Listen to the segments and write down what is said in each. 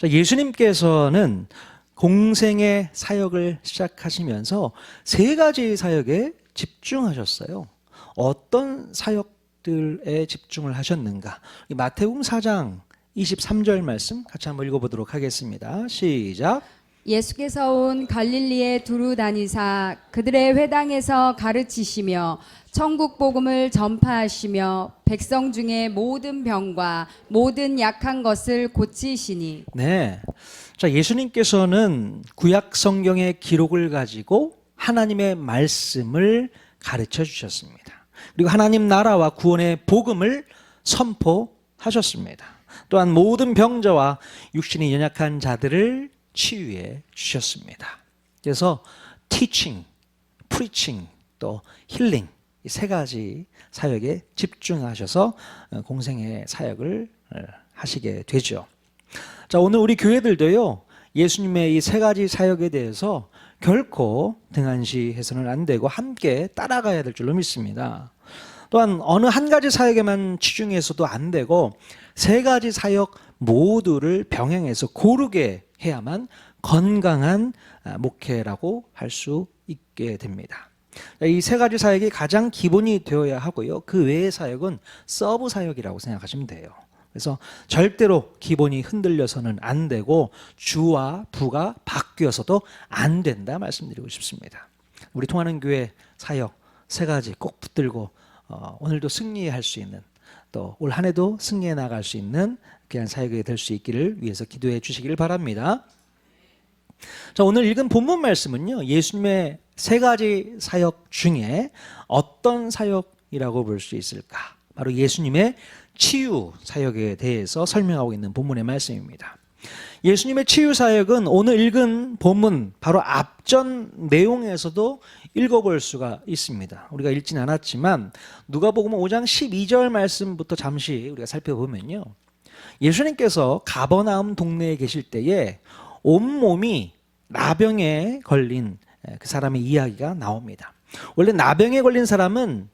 자, 예수님께서는 공생의 사역을 시작하시면서 세 가지 사역에 집중하셨어요. 어떤 사역들에 집중을 하셨는가? 마태복음 4장 23절 말씀 같이 한번 읽어보도록 하겠습니다. 시작. 예수께서 온 갈릴리에 두루 다니사 그들의 회당에서 가르치시며 천국 복음을 전파하시며 백성 중에 모든 병과 모든 약한 것을 고치시니. 네. 자, 예수님께서는 구약 성경의 기록을 가지고 하나님의 말씀을 가르쳐 주셨습니다. 그리고 하나님 나라와 구원의 복음을 선포하셨습니다. 또한 모든 병자와 육신이 연약한 자들을 치유해 주셨습니다. 그래서 teaching, preaching, 또 healing 이 세 가지 사역에 집중하셔서 공생의 사역을 하시게 되죠. 자, 오늘 우리 교회들도요, 예수님의 이 세 가지 사역에 대해서 결코 등한시해서는 안 되고 함께 따라가야 될 줄로 믿습니다. 또한 어느 한 가지 사역에만 치중해서도 안 되고 세 가지 사역 모두를 병행해서 고르게 해야만 건강한 목회라고 할 수 있게 됩니다. 이 세 가지 사역이 가장 기본이 되어야 하고요. 그 외의 사역은 서브 사역이라고 생각하시면 돼요. 그래서 절대로 기본이 흔들려서는 안 되고 주와 부가 바뀌어서도 안 된다 말씀드리고 싶습니다. 우리 통하는 교회 사역 세 가지 꼭 붙들고 오늘도 승리할 수 있는, 또 올 한 해도 승리해 나갈 수 있는 귀한 사역이 될 수 있기를 위해서 기도해 주시기를 바랍니다. 자, 오늘 읽은 본문 말씀은요, 예수님의 세 가지 사역 중에 어떤 사역이라고 볼 수 있을까? 바로 예수님의 치유 사역에 대해서 설명하고 있는 본문의 말씀입니다. 예수님의 치유 사역은 오늘 읽은 본문 바로 앞전 내용에서도 읽어볼 수가 있습니다. 우리가 읽진 않았지만 누가복음 5장 12절 말씀부터 잠시 우리가 살펴보면요, 예수님께서 가버나움 동네에 계실 때에 온몸이 나병에 걸린 그 사람의 이야기가 나옵니다. 원래 나병에 걸린 사람은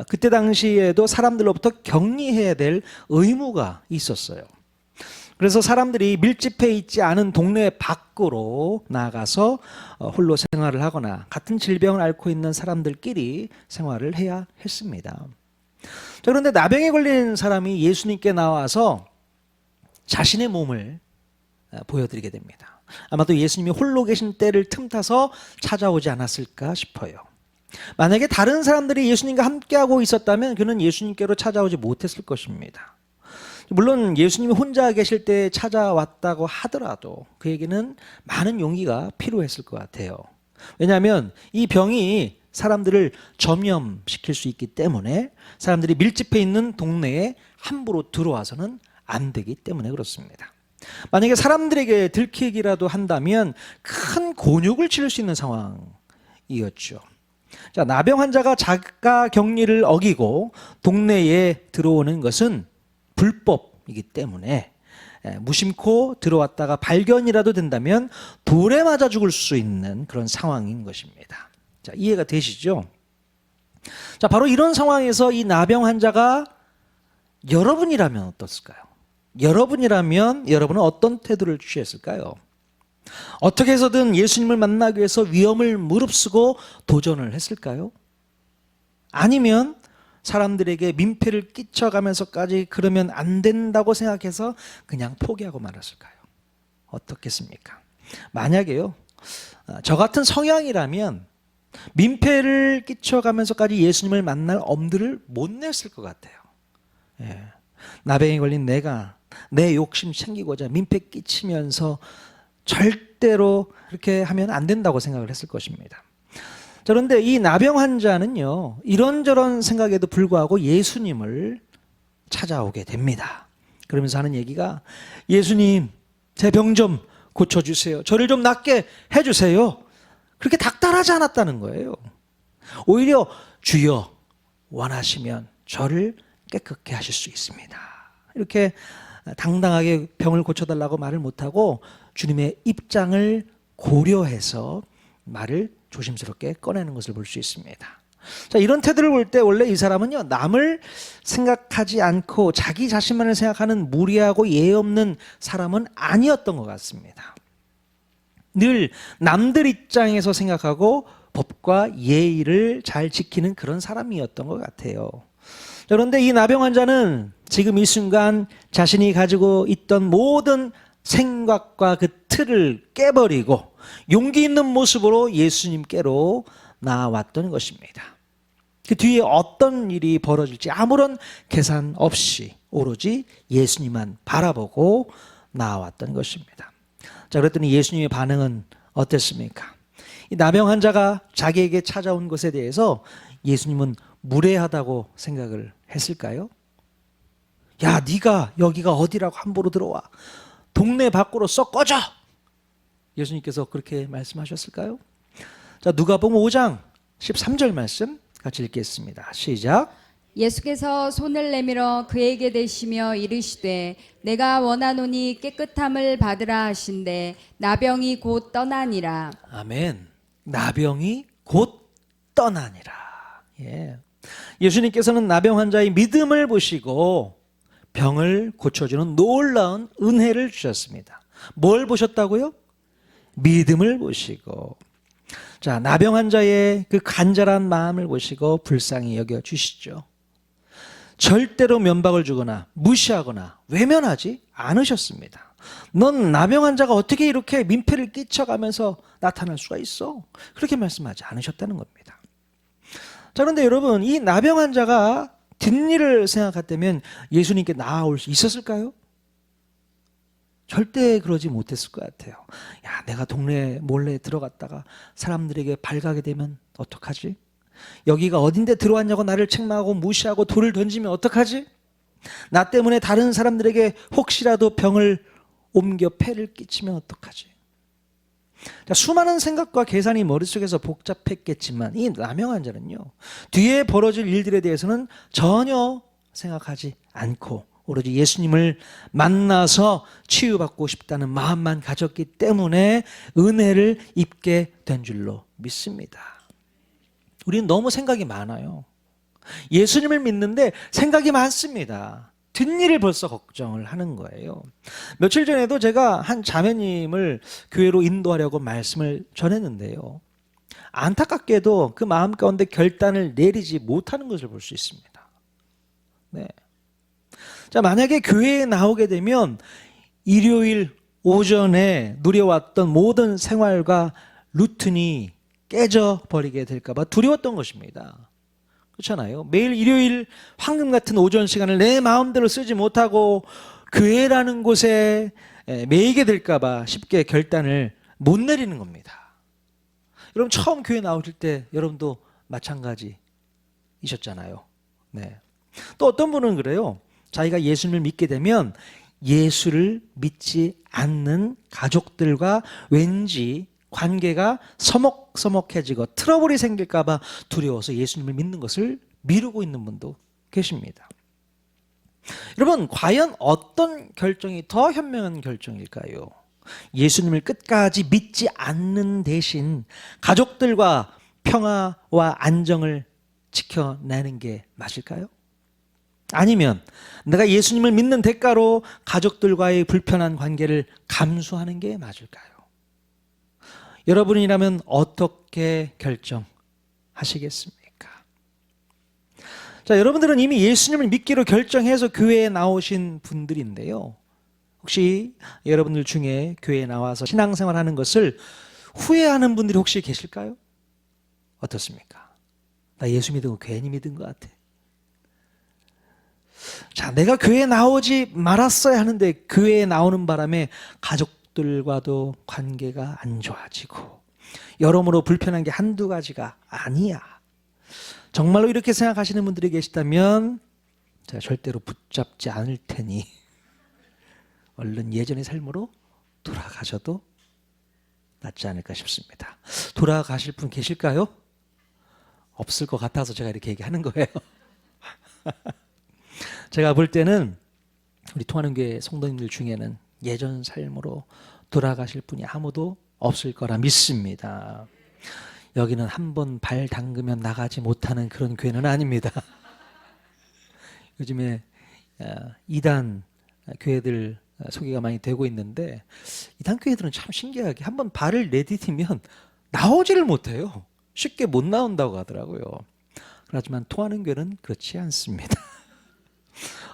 그때 당시에도 사람들로부터 격리해야 될 의무가 있었어요. 그래서 사람들이 밀집해 있지 않은 동네 밖으로 나가서 홀로 생활을 하거나 같은 질병을 앓고 있는 사람들끼리 생활을 해야 했습니다. 자, 그런데 나병에 걸린 사람이 예수님께 나와서 자신의 몸을 보여드리게 됩니다. 아마도 예수님이 홀로 계신 때를 틈타서 찾아오지 않았을까 싶어요. 만약에 다른 사람들이 예수님과 함께하고 있었다면 그는 예수님께로 찾아오지 못했을 것입니다. 물론 예수님이 혼자 계실 때 찾아왔다고 하더라도 그에게는 많은 용기가 필요했을 것 같아요. 왜냐하면 이 병이 사람들을 전염시킬 수 있기 때문에 사람들이 밀집해 있는 동네에 함부로 들어와서는 안 되기 때문에 그렇습니다. 만약에 사람들에게 들키기라도 한다면 큰 곤욕을 치를 수 있는 상황이었죠. 자, 나병 환자가 자가 격리를 어기고 동네에 들어오는 것은 불법이기 때문에 무심코 들어왔다가 발견이라도 된다면 돌에 맞아 죽을 수 있는 그런 상황인 것입니다. 자, 이해가 되시죠? 자, 바로 이런 상황에서 이 나병 환자가 여러분이라면 어떻을까요? 여러분이라면 여러분은 어떤 태도를 취했을까요? 어떻게 해서든 예수님을 만나기 위해서 위험을 무릅쓰고 도전을 했을까요? 아니면 사람들에게 민폐를 끼쳐가면서까지 그러면 안 된다고 생각해서 그냥 포기하고 말았을까요? 어떻겠습니까? 만약에요, 저 같은 성향이라면 민폐를 끼쳐가면서까지 예수님을 만날 엄두를 못 냈을 것 같아요. 예. 나병에 걸린 내가 내 욕심 챙기고자 민폐 끼치면서 절대로 그렇게 하면 안 된다고 생각을 했을 것입니다. 그런데 이 나병 환자는요, 이런저런 생각에도 불구하고 예수님을 찾아오게 됩니다. 그러면서 하는 얘기가, 예수님, 제 병 좀 고쳐주세요. 저를 좀 낫게 해주세요. 그렇게 닥달하지 않았다는 거예요. 오히려 주여 원하시면 저를 깨끗게 하실 수 있습니다. 이렇게 당당하게 병을 고쳐달라고 말을 못하고 주님의 입장을 고려해서 말을 조심스럽게 꺼내는 것을 볼 수 있습니다. 자, 이런 태도를 볼 때 원래 이 사람은요, 남을 생각하지 않고 자기 자신만을 생각하는 무리하고 예의 없는 사람은 아니었던 것 같습니다. 늘 남들 입장에서 생각하고 법과 예의를 잘 지키는 그런 사람이었던 것 같아요. 그런데 이 나병 환자는 지금 이 순간 자신이 가지고 있던 모든 생각과 그 틀을 깨버리고 용기 있는 모습으로 예수님께로 나왔던 것입니다. 그 뒤에 어떤 일이 벌어질지 아무런 계산 없이 오로지 예수님만 바라보고 나왔던 것입니다. 자, 그랬더니 예수님의 반응은 어땠습니까? 이 나병 환자가 자기에게 찾아온 것에 대해서 예수님은 무례하다고 생각을 했을까요? 야, 네가 여기가 어디라고 함부로 들어와. 동네 밖으로 썩 꺼져. 예수님께서 그렇게 말씀하셨을까요? 자, 누가복음 5장 13절 말씀 같이 읽겠습니다. 시작. 예수께서 손을 내밀어 그에게 대시며 이르시되 내가 원하노니 깨끗함을 받으라 하신대 나병이 곧 떠나니라. 아멘. 나병이 곧 떠나니라. 예. 예수님께서는 나병 환자의 믿음을 보시고 병을 고쳐주는 놀라운 은혜를 주셨습니다. 뭘 보셨다고요? 믿음을 보시고. 자, 나병 환자의 그 간절한 마음을 보시고 불쌍히 여겨 주시죠. 절대로 면박을 주거나 무시하거나 외면하지 않으셨습니다. 넌 나병 환자가 어떻게 이렇게 민폐를 끼쳐가면서 나타날 수가 있어? 그렇게 말씀하지 않으셨다는 겁니다. 자, 그런데 여러분, 이 나병 환자가 뒷일을 생각했다면 예수님께 나아올 수 있었을까요? 절대 그러지 못했을 것 같아요. 야, 내가 동네 몰래 들어갔다가 사람들에게 발가게 되면 어떡하지? 여기가 어딘데 들어왔냐고 나를 책망하고 무시하고 돌을 던지면 어떡하지? 나 때문에 다른 사람들에게 혹시라도 병을 옮겨 폐를 끼치면 어떡하지? 자, 수많은 생각과 계산이 머릿속에서 복잡했겠지만 이 나병 환자는요, 뒤에 벌어질 일들에 대해서는 전혀 생각하지 않고 오로지 예수님을 만나서 치유받고 싶다는 마음만 가졌기 때문에 은혜를 입게 된 줄로 믿습니다. 우리는 너무 생각이 많아요. 예수님을 믿는데 생각이 많습니다. 뒷일을 벌써 걱정을 하는 거예요. 며칠 전에도 제가 한 자매님을 교회로 인도하려고 말씀을 전했는데요. 안타깝게도 그 마음 가운데 결단을 내리지 못하는 것을 볼 수 있습니다. 네. 자, 만약에 교회에 나오게 되면 일요일 오전에 누려왔던 모든 생활과 루틴이 깨져버리게 될까봐 두려웠던 것입니다. 그렇잖아요. 매일 일요일 황금 같은 오전 시간을 내 마음대로 쓰지 못하고 교회라는 곳에 매이게 될까봐 쉽게 결단을 못 내리는 겁니다. 여러분, 처음 교회 나오실 때 여러분도 마찬가지이셨잖아요. 네. 또 어떤 분은 그래요. 자기가 예수님을 믿게 되면 예수를 믿지 않는 가족들과 왠지 관계가 서먹서먹해지고 트러블이 생길까봐 두려워서 예수님을 믿는 것을 미루고 있는 분도 계십니다. 여러분, 과연 어떤 결정이 더 현명한 결정일까요? 예수님을 끝까지 믿지 않는 대신 가족들과 평화와 안정을 지켜내는 게 맞을까요? 아니면 내가 예수님을 믿는 대가로 가족들과의 불편한 관계를 감수하는 게 맞을까요? 여러분이라면 어떻게 결정하시겠습니까? 자, 여러분들은 이미 예수님을 믿기로 결정해서 교회에 나오신 분들인데요. 혹시 여러분들 중에 교회에 나와서 신앙생활하는 것을 후회하는 분들이 혹시 계실까요? 어떻습니까? 나 예수 믿은 거 괜히 믿은 것 같아. 자, 내가 교회에 나오지 말았어야 하는데 교회에 나오는 바람에 가족들과도 관계가 안 좋아지고 여러모로 불편한 게 한두 가지가 아니야. 정말로 이렇게 생각하시는 분들이 계시다면 제가 절대로 붙잡지 않을 테니 얼른 예전의 삶으로 돌아가셔도 낫지 않을까 싶습니다. 돌아가실 분 계실까요? 없을 것 같아서 제가 이렇게 얘기하는 거예요. 제가 볼 때는 우리 통하는 교회 성도님들 중에는 예전 삶으로 돌아가실 분이 아무도 없을 거라 믿습니다. 여기는 한 번 발 담그면 나가지 못하는 그런 교회는 아닙니다. 요즘에 이단 교회들 소개가 많이 되고 있는데, 이단 교회들은 참 신기하게 한 번 발을 내디디면 나오지를 못해요. 쉽게 못 나온다고 하더라고요. 하지만 통하는 교회는 그렇지 않습니다.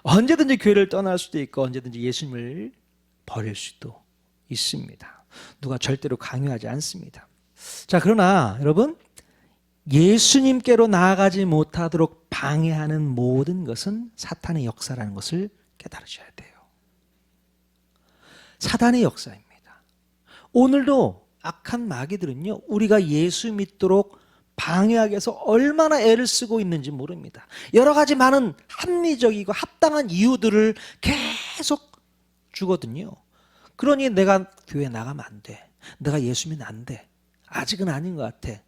언제든지 교회를 떠날 수도 있고 언제든지 예수님을 버릴 수도 있습니다. 누가 절대로 강요하지 않습니다. 자, 그러나 여러분, 예수님께로 나아가지 못하도록 방해하는 모든 것은 사탄의 역사라는 것을 깨달으셔야 돼요. 사단의 역사입니다. 오늘도 악한 마귀들은요, 우리가 예수 믿도록 방해하기 위해서 얼마나 애를 쓰고 있는지 모릅니다. 여러 가지 많은 합리적이고 합당한 이유들을 계속 주거든요. 그러니 내가 교회 나가면 안 돼. 내가 예수 믿으면 안 돼. 아직은 아닌 것 같아.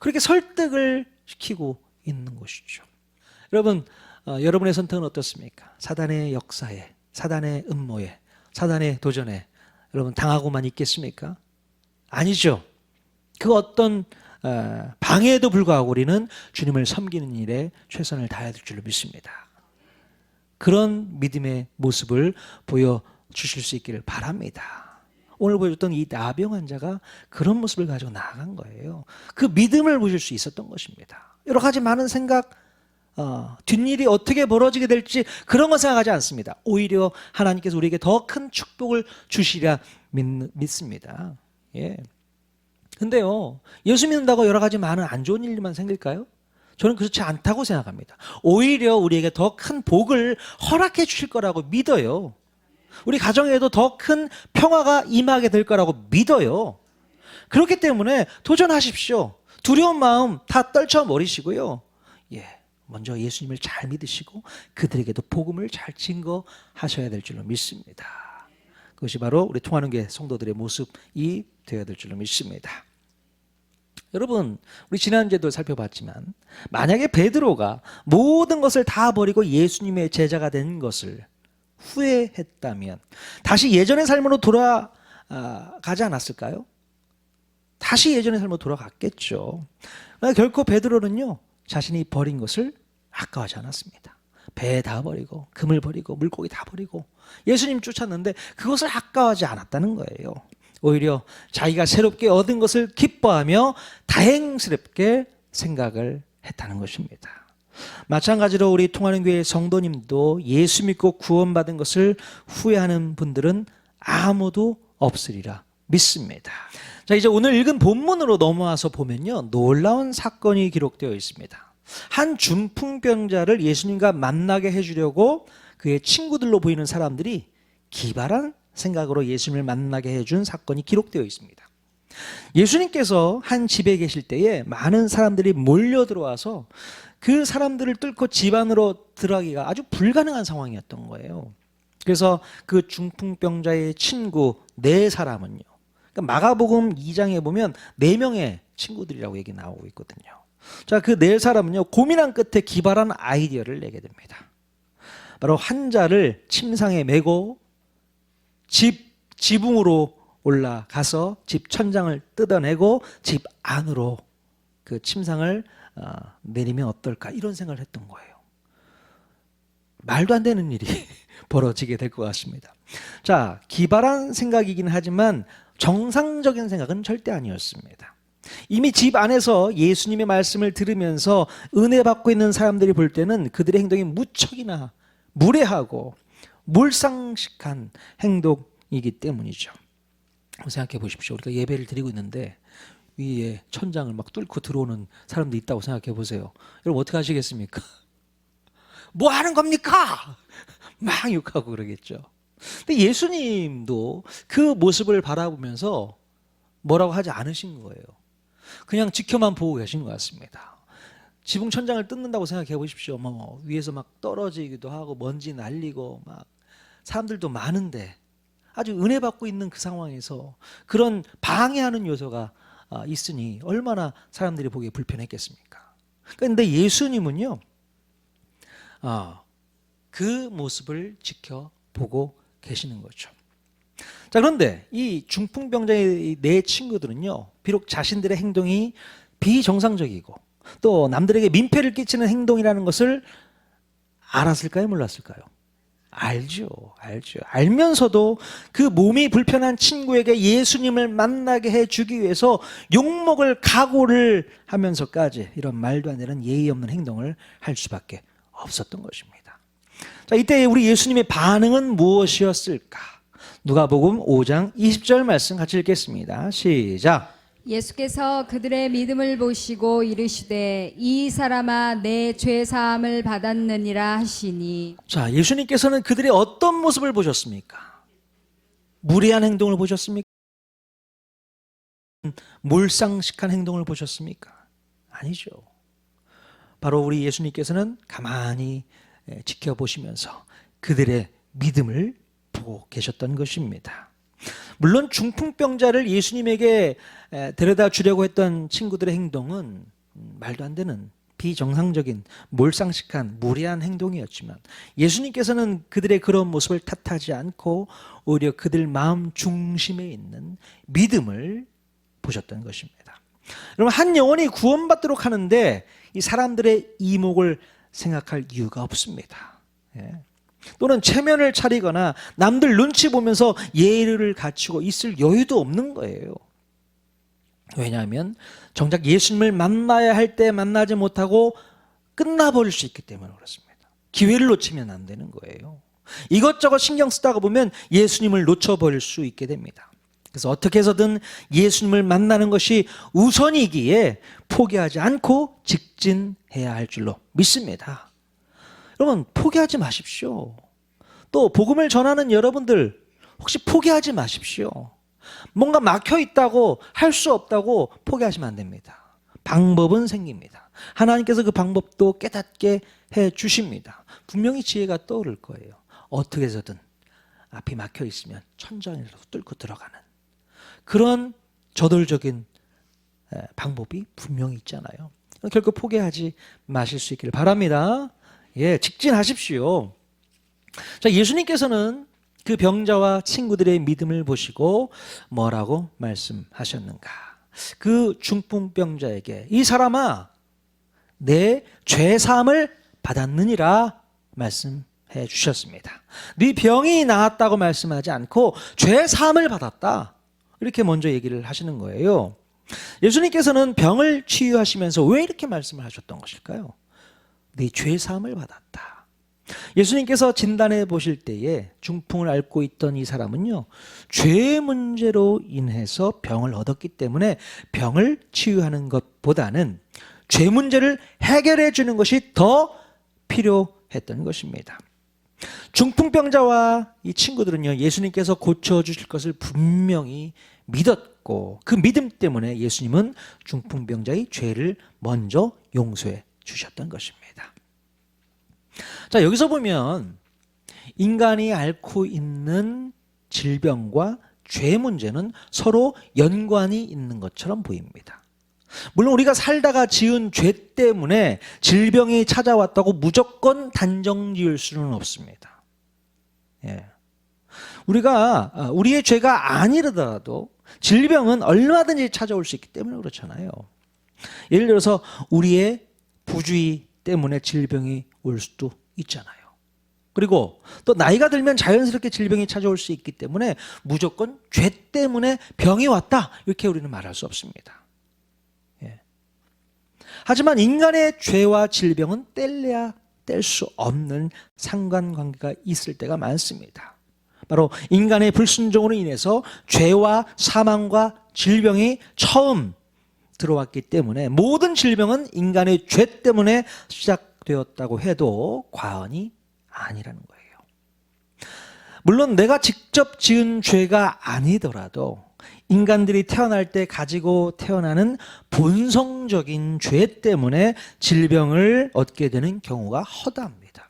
그렇게 설득을 시키고 있는 것이죠. 여러분, 여러분의 선택은 어떻습니까? 사단의 역사에, 사단의 음모에, 사단의 도전에 여러분 당하고만 있겠습니까? 아니죠. 그 어떤 방해에도 불구하고 우리는 주님을 섬기는 일에 최선을 다해야 될 줄로 믿습니다. 그런 믿음의 모습을 보여주실 수 있기를 바랍니다. 오늘 보여줬던 이 나병 환자가 그런 모습을 가지고 나아간 거예요. 그 믿음을 보실 수 있었던 것입니다. 여러 가지 많은 생각, 뒷일이 어떻게 벌어지게 될지 그런 거 생각하지 않습니다. 오히려 하나님께서 우리에게 더 큰 축복을 주시리라 믿습니다. 예. 근데요, 예수 믿는다고 여러 가지 많은 안 좋은 일만 생길까요? 저는 그렇지 않다고 생각합니다. 오히려 우리에게 더 큰 복을 허락해 주실 거라고 믿어요. 우리 가정에도 더 큰 평화가 임하게 될 거라고 믿어요. 그렇기 때문에 도전하십시오. 두려운 마음 다 떨쳐버리시고요. 예, 먼저 예수님을 잘 믿으시고 그들에게도 복음을 잘 증거하셔야 될 줄로 믿습니다. 그것이 바로 우리 통하는 교회 성도들의 모습이 되어야 될 줄로 믿습니다. 여러분, 우리 지난주에도 살펴봤지만 만약에 베드로가 모든 것을 다 버리고 예수님의 제자가 된 것을 후회했다면 다시 예전의 삶으로 돌아가지 않았을까요? 다시 예전의 삶으로 돌아갔겠죠. 그러나 결코 베드로는요, 자신이 버린 것을 아까워하지 않았습니다. 배 다 버리고 금을 버리고 물고기 다 버리고 예수님 쫓았는데 그것을 아까워하지 않았다는 거예요. 오히려 자기가 새롭게 얻은 것을 기뻐하며 다행스럽게 생각을 했다는 것입니다. 마찬가지로 우리 통하는 교회 성도님도 예수 믿고 구원받은 것을 후회하는 분들은 아무도 없으리라 믿습니다. 자, 이제 오늘 읽은 본문으로 넘어와서 보면요, 놀라운 사건이 기록되어 있습니다. 한 중풍병자를 예수님과 만나게 해주려고 그의 친구들로 보이는 사람들이 기발한 생각으로 예수님을 만나게 해준 사건이 기록되어 있습니다. 예수님께서 한 집에 계실 때에 많은 사람들이 몰려 들어와서 그 사람들을 뚫고 집 안으로 들어가기가 아주 불가능한 상황이었던 거예요. 그래서 그 중풍병자의 친구 4사람은요, 그러니까 마가복음 2장에 보면 4명의 친구들이라고 얘기 나오고 있거든요. 자, 그 4사람은요, 고민한 끝에 기발한 아이디어를 내게 됩니다. 바로 환자를 침상에 메고 지붕으로 올라가서 집 천장을 뜯어내고 집 안으로 그 침상을 내리면 어떨까, 이런 생각을 했던 거예요. 말도 안 되는 일이 벌어지게 될 것 같습니다. 자, 기발한 생각이긴 하지만 정상적인 생각은 절대 아니었습니다. 이미 집 안에서 예수님의 말씀을 들으면서 은혜 받고 있는 사람들이 볼 때는 그들의 행동이 무척이나 무례하고 몰상식한 행동이기 때문이죠. 생각해 보십시오. 우리가 예배를 드리고 있는데 위에 천장을 막 뚫고 들어오는 사람도 있다고 생각해 보세요. 여러분 어떻게 하시겠습니까? 뭐 하는 겁니까? 막 욕하고 그러겠죠. 근데 예수님도 그 모습을 바라보면서 뭐라고 하지 않으신 거예요. 그냥 지켜만 보고 계신 것 같습니다. 지붕 천장을 뜯는다고 생각해 보십시오. 뭐 위에서 막 떨어지기도 하고 먼지 날리고 막 사람들도 많은데 아주 은혜 받고 있는 그 상황에서 그런 방해하는 요소가 있으니 얼마나 사람들이 보기에 불편했겠습니까? 그런데 예수님은요, 그 모습을 지켜보고 계시는 거죠. 자, 그런데 이 중풍병자의 네 친구들은요, 비록 자신들의 행동이 비정상적이고 또 남들에게 민폐를 끼치는 행동이라는 것을 알았을까요? 몰랐을까요? 알죠. 알면서도 그 몸이 불편한 친구에게 예수님을 만나게 해주기 위해서 욕먹을 각오를 하면서까지 이런 말도 안 되는 예의 없는 행동을 할 수밖에 없었던 것입니다. 자, 이때 우리 예수님의 반응은 무엇이었을까? 누가복음 5장 20절 말씀 같이 읽겠습니다. 시작. 예수께서 그들의 믿음을 보시고 이르시되 이 사람아 내 죄 사함을 받았느니라 하시니. 자, 예수님께서는 그들의 어떤 모습을 보셨습니까? 무례한 행동을 보셨습니까? 몰상식한 행동을 보셨습니까? 아니죠. 바로 우리 예수님께서는 가만히 지켜보시면서 그들의 믿음을 보고 계셨던 것입니다. 물론 중풍병자를 예수님에게 데려다 주려고 했던 친구들의 행동은 말도 안 되는 비정상적인 몰상식한 무례한 행동이었지만 예수님께서는 그들의 그런 모습을 탓하지 않고 오히려 그들 마음 중심에 있는 믿음을 보셨던 것입니다. 여러분, 한 영혼이 구원받도록 하는데 이 사람들의 이목을 생각할 이유가 없습니다. 또는 체면을 차리거나 남들 눈치 보면서 예의를 갖추고 있을 여유도 없는 거예요. 왜냐하면 정작 예수님을 만나야 할 때 만나지 못하고 끝나버릴 수 있기 때문에 그렇습니다. 기회를 놓치면 안 되는 거예요. 이것저것 신경 쓰다가 보면 예수님을 놓쳐버릴 수 있게 됩니다. 그래서 어떻게 해서든 예수님을 만나는 것이 우선이기에 포기하지 않고 직진해야 할 줄로 믿습니다. 여러분, 포기하지 마십시오. 또 복음을 전하는 여러분들 혹시 포기하지 마십시오. 뭔가 막혀 있다고 할 수 없다고 포기하시면 안 됩니다. 방법은 생깁니다. 하나님께서 그 방법도 깨닫게 해 주십니다. 분명히 지혜가 떠오를 거예요. 어떻게 해서든 앞이 막혀 있으면 천천히라도 뚫고 들어가는 그런 저돌적인 방법이 분명히 있잖아요. 결코 포기하지 마실 수 있기를 바랍니다. 직진하십시오. 자, 예수님께서는 그 병자와 친구들의 믿음을 보시고 뭐라고 말씀하셨는가? 그 중풍병자에게 이 사람아 내 죄 사함을 받았느니라 말씀해 주셨습니다. 네 병이 나았다고 말씀하지 않고 죄 사함을 받았다. 이렇게 먼저 얘기를 하시는 거예요. 예수님께서는 병을 치유하시면서 왜 이렇게 말씀을 하셨던 것일까요? 네 죄 사함을 받았다. 예수님께서 진단해 보실 때에 중풍을 앓고 있던 이 사람은요, 죄 문제로 인해서 병을 얻었기 때문에 병을 치유하는 것보다는 죄 문제를 해결해 주는 것이 더 필요했던 것입니다. 중풍병자와 이 친구들은요, 예수님께서 고쳐주실 것을 분명히 믿었고 그 믿음 때문에 예수님은 중풍병자의 죄를 먼저 용서해 주셨던 것입니다. 자, 여기서 보면 인간이 앓고 있는 질병과 죄 문제는 서로 연관이 있는 것처럼 보입니다. 물론 우리가 살다가 지은 죄 때문에 질병이 찾아왔다고 무조건 단정 지을 수는 없습니다. 우리가 우리의 죄가 아니더라도 질병은 얼마든지 찾아올 수 있기 때문에 그렇잖아요. 예를 들어서 우리의 부주의 때문에 질병이 올 수도 있잖아요. 그리고 또 나이가 들면 자연스럽게 질병이 찾아올 수 있기 때문에 무조건 죄 때문에 병이 왔다 이렇게 우리는 말할 수 없습니다. 하지만 인간의 죄와 질병은 뗄래야 뗄 수 없는 상관관계가 있을 때가 많습니다. 바로 인간의 불순종으로 인해서 죄와 사망과 질병이 처음 들어왔기 때문에 모든 질병은 인간의 죄 때문에 시작되었다고 해도 과언이 아니라는 거예요. 물론 내가 직접 지은 죄가 아니더라도 인간들이 태어날 때 가지고 태어나는 본성적인 죄 때문에 질병을 얻게 되는 경우가 허다합니다.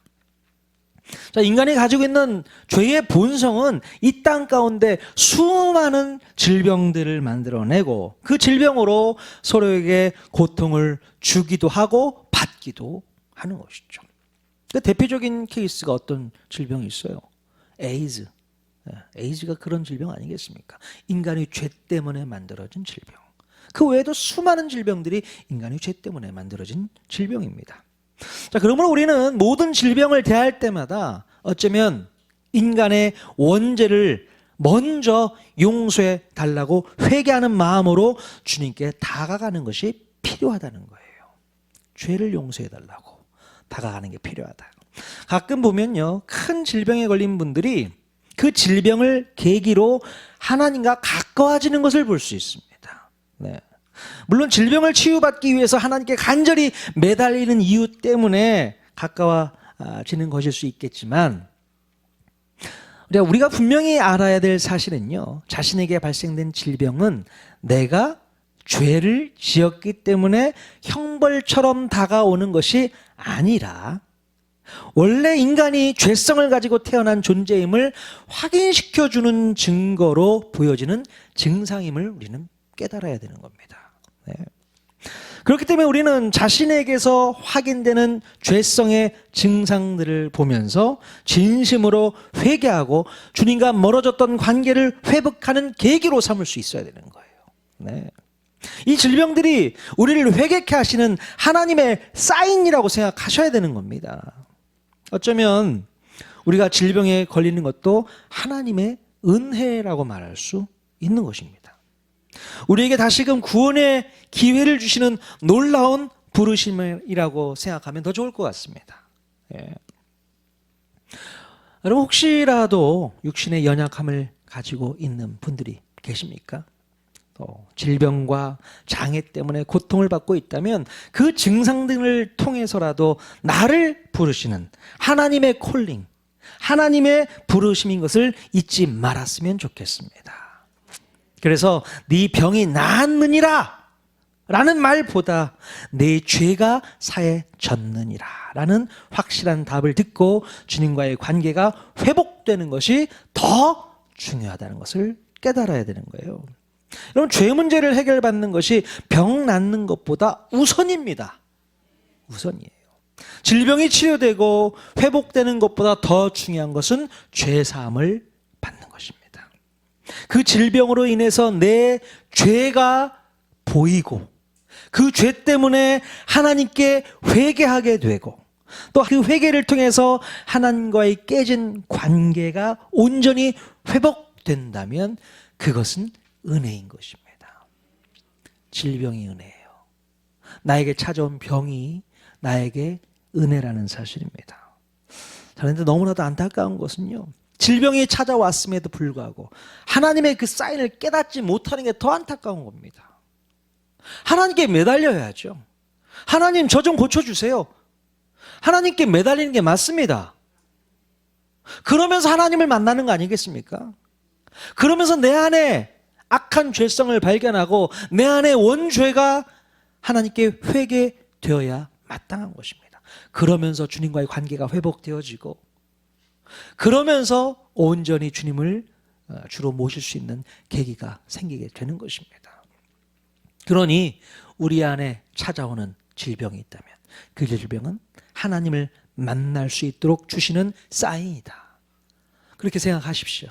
자, 인간이 가지고 있는 죄의 본성은 이 땅 가운데 수많은 질병들을 만들어내고 그 질병으로 서로에게 고통을 주기도 하고 받기도 하는 것이죠. 그 대표적인 케이스가 어떤 질병이 있어요? 에이즈. 에이즈가 그런 질병 아니겠습니까? 인간의 죄 때문에 만들어진 질병. 그 외에도 수많은 질병들이 인간의 죄 때문에 만들어진 질병입니다. 자, 그러므로 우리는 모든 질병을 대할 때마다 어쩌면 인간의 원죄를 먼저 용서해 달라고 회개하는 마음으로 주님께 다가가는 것이 필요하다는 거예요. 죄를 용서해 달라고 다가가는 게 필요하다. 가끔 보면요, 큰 질병에 걸린 분들이 그 질병을 계기로 하나님과 가까워지는 것을 볼 수 있습니다. 네. 물론 질병을 치유받기 위해서 하나님께 간절히 매달리는 이유 때문에 가까워지는 것일 수 있겠지만, 우리가 분명히 알아야 될 사실은요, 자신에게 발생된 질병은 내가 죄를 지었기 때문에 형벌처럼 다가오는 것이 아니라 원래 인간이 죄성을 가지고 태어난 존재임을 확인시켜주는 증거로 보여지는 증상임을 우리는 깨달아야 되는 겁니다. 네. 그렇기 때문에 우리는 자신에게서 확인되는 죄성의 증상들을 보면서 진심으로 회개하고 주님과 멀어졌던 관계를 회복하는 계기로 삼을 수 있어야 되는 거예요. 네. 이 질병들이 우리를 회개케 하시는 하나님의 사인이라고 생각하셔야 되는 겁니다. 어쩌면 우리가 질병에 걸리는 것도 하나님의 은혜라고 말할 수 있는 것입니다. 우리에게 다시금 구원의 기회를 주시는 놀라운 부르심이라고 생각하면 더 좋을 것 같습니다. 예. 여러분, 혹시라도 육신의 연약함을 가지고 있는 분들이 계십니까? 또 질병과 장애 때문에 고통을 받고 있다면 그 증상들을 통해서라도 나를 부르시는 하나님의 콜링, 하나님의 부르심인 것을 잊지 말았으면 좋겠습니다. 그래서 네 병이 나았느니라 라는 말보다 내 죄가 사해졌느니라 라는 확실한 답을 듣고 주님과의 관계가 회복되는 것이 더 중요하다는 것을 깨달아야 되는 거예요. 여러분, 죄 문제를 해결받는 것이 병 낫는 것보다 우선입니다. 우선이에요. 질병이 치료되고 회복되는 것보다 더 중요한 것은 죄 사함을 받는 것입니다. 그 질병으로 인해서 내 죄가 보이고 그 죄 때문에 하나님께 회개하게 되고 또 그 회개를 통해서 하나님과의 깨진 관계가 온전히 회복된다면 그것은 은혜인 것입니다. 질병이 은혜예요. 나에게 찾아온 병이 나에게 은혜라는 사실입니다. 그런데 너무나도 안타까운 것은요, 질병이 찾아왔음에도 불구하고 하나님의 그 사인을 깨닫지 못하는 게 더 안타까운 겁니다. 하나님께 매달려야죠. 하나님, 저 좀 고쳐주세요. 하나님께 매달리는 게 맞습니다. 그러면서 하나님을 만나는 거 아니겠습니까? 그러면서 내 안에 악한 죄성을 발견하고 내 안에 원죄가 하나님께 회개되어야 마땅한 것입니다. 그러면서 주님과의 관계가 회복되어지고 그러면서 온전히 주님을 주로 모실 수 있는 계기가 생기게 되는 것입니다. 그러니 우리 안에 찾아오는 질병이 있다면 그 질병은 하나님을 만날 수 있도록 주시는 사인이다. 그렇게 생각하십시오.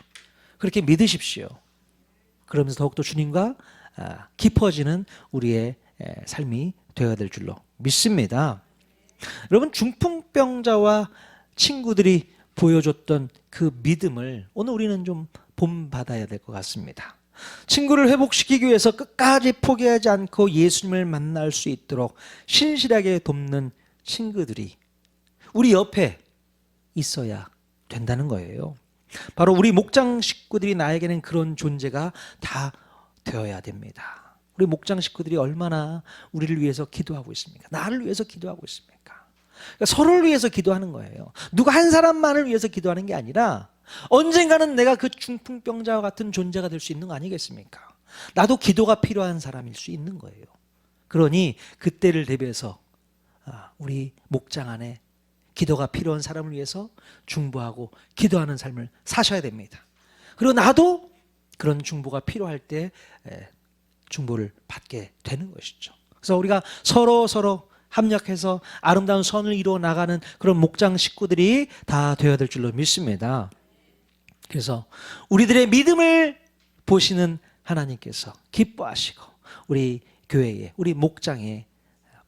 그렇게 믿으십시오. 그러면서 더욱더 주님과 깊어지는 우리의 삶이 되어야 될 줄로 믿습니다. 여러분, 중풍병자와 친구들이 보여줬던 그 믿음을 오늘 우리는 좀 본받아야 될 것 같습니다. 친구를 회복시키기 위해서 끝까지 포기하지 않고 예수님을 만날 수 있도록 신실하게 돕는 친구들이 우리 옆에 있어야 된다는 거예요. 바로 우리 목장 식구들이 나에게는 그런 존재가 다 되어야 됩니다. 우리 목장 식구들이 얼마나 우리를 위해서 기도하고 있습니까? 나를 위해서 기도하고 있습니까? 그러니까 서로를 위해서 기도하는 거예요. 누가 한 사람만을 위해서 기도하는 게 아니라 언젠가는 내가 그 중풍병자와 같은 존재가 될 수 있는 거 아니겠습니까? 나도 기도가 필요한 사람일 수 있는 거예요. 그러니 그때를 대비해서 우리 목장 안에 기도가 필요한 사람을 위해서 중보하고 기도하는 삶을 사셔야 됩니다. 그리고 나도 그런 중보가 필요할 때 중보를 받게 되는 것이죠. 그래서 우리가 서로 합력해서 아름다운 선을 이루어 나가는 그런 목장 식구들이 다 되어야 될 줄로 믿습니다. 그래서 우리들의 믿음을 보시는 하나님께서 기뻐하시고 우리 교회에, 우리 목장에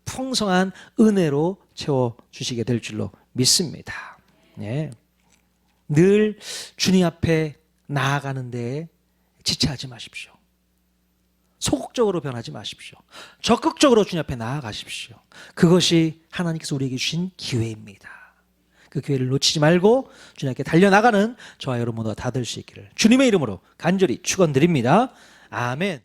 풍성한 은혜로 채워주시게 될 줄로 믿습니다. 네. 늘 주님 앞에 나아가는 데에 지체하지 마십시오. 소극적으로 변하지 마십시오. 적극적으로 주님 앞에 나아가십시오. 그것이 하나님께서 우리에게 주신 기회입니다. 그 기회를 놓치지 말고 주님께 달려나가는 저와 여러분 모두가 다 될 수 있기를 주님의 이름으로 간절히 축원드립니다. 아멘.